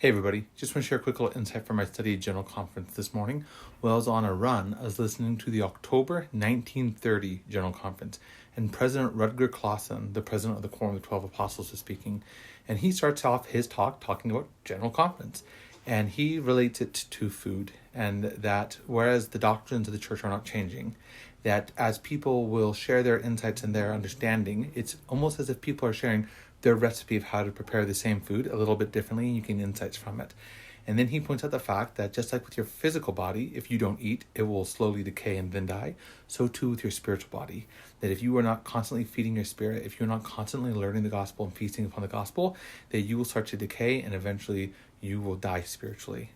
Hey everybody, just want to share a quick little insight from my study general conference this morning. While I was on a run, I was listening to the October 1930 general conference, and President Rudger Clawson, the president of the Quorum of the 12 Apostles, was speaking, and he starts off his talk talking about general conference, and he relates it to food, and that whereas the doctrines of the church are not changing, that as people will share their insights and their understanding, it's almost as if people are sharing their recipe of how to prepare the same food a little bit differently, and you gain insights from it. And then he points out the fact that just like with your physical body, if you don't eat, it will slowly decay and then die. So too with your spiritual body, that if you are not constantly feeding your spirit, if you're not constantly learning the gospel and feasting upon the gospel, that you will start to decay and eventually you will die spiritually.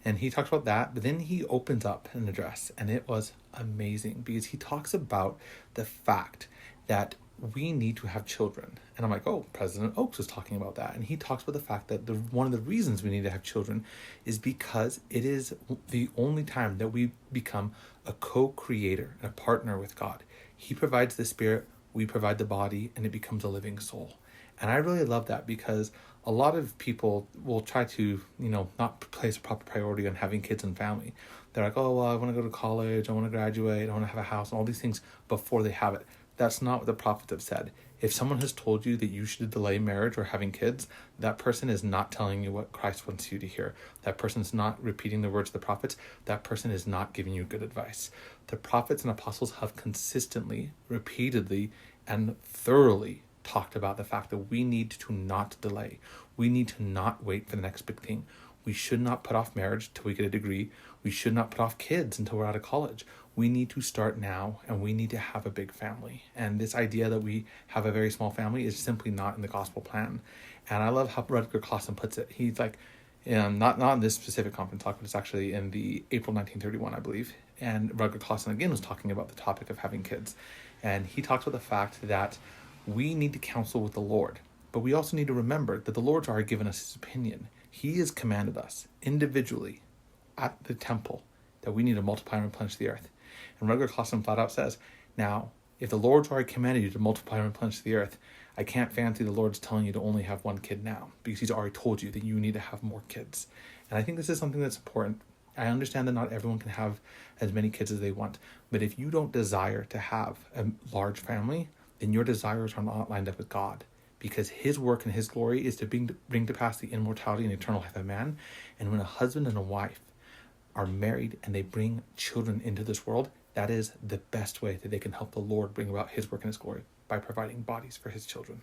And he talks about that, but then he opens up an address, and it was amazing because he talks about the fact that we need to have children. And I'm like, oh, President Oaks was talking about that. And he talks about the fact that one of the reasons we need to have children is because it is the only time that we become a co-creator and a partner with God. He provides the spirit, we provide the body, and it becomes a living soul. And I really love that because a lot of people will try to, not place a proper priority on having kids and family. They're like, oh, well, I want to go to college, I want to graduate, I want to have a house, and all these things before they have it. That's not what the prophets have said. If someone has told you that you should delay marriage or having kids, that person is not telling you what Christ wants you to hear. That person is not repeating the words of the prophets. That person is not giving you good advice. The prophets and apostles have consistently, repeatedly, and thoroughly talked about the fact that we need to not delay. We need to not wait for the next big thing. We should not put off marriage till we get a degree. We should not put off kids until we're out of college. We need to start now, and we need to have a big family. And this idea that we have a very small family is simply not in the gospel plan. And I love how Rudger Clawson puts it. He's like, not in this specific conference talk, but it's actually in the April 1931, I believe. And Rudger Clawson again was talking about the topic of having kids. And he talks about the fact that we need to counsel with the Lord, but we also need to remember that the Lord's already given us his opinion. He has commanded us individually at the temple that we need to multiply and replenish the earth. And Rudger Clawson flat out says, now, if the Lord's already commanded you to multiply and replenish the earth, I can't fancy the Lord's telling you to only have one kid now, because he's already told you that you need to have more kids. And I think this is something that's important. I understand that not everyone can have as many kids as they want, but if you don't desire to have a large family, then your desires are not lined up with God, because his work and his glory is to bring to pass the immortality and eternal life of man. And when a husband and a wife are married and they bring children into this world, that is the best way that they can help the Lord bring about his work and his glory, by providing bodies for his children.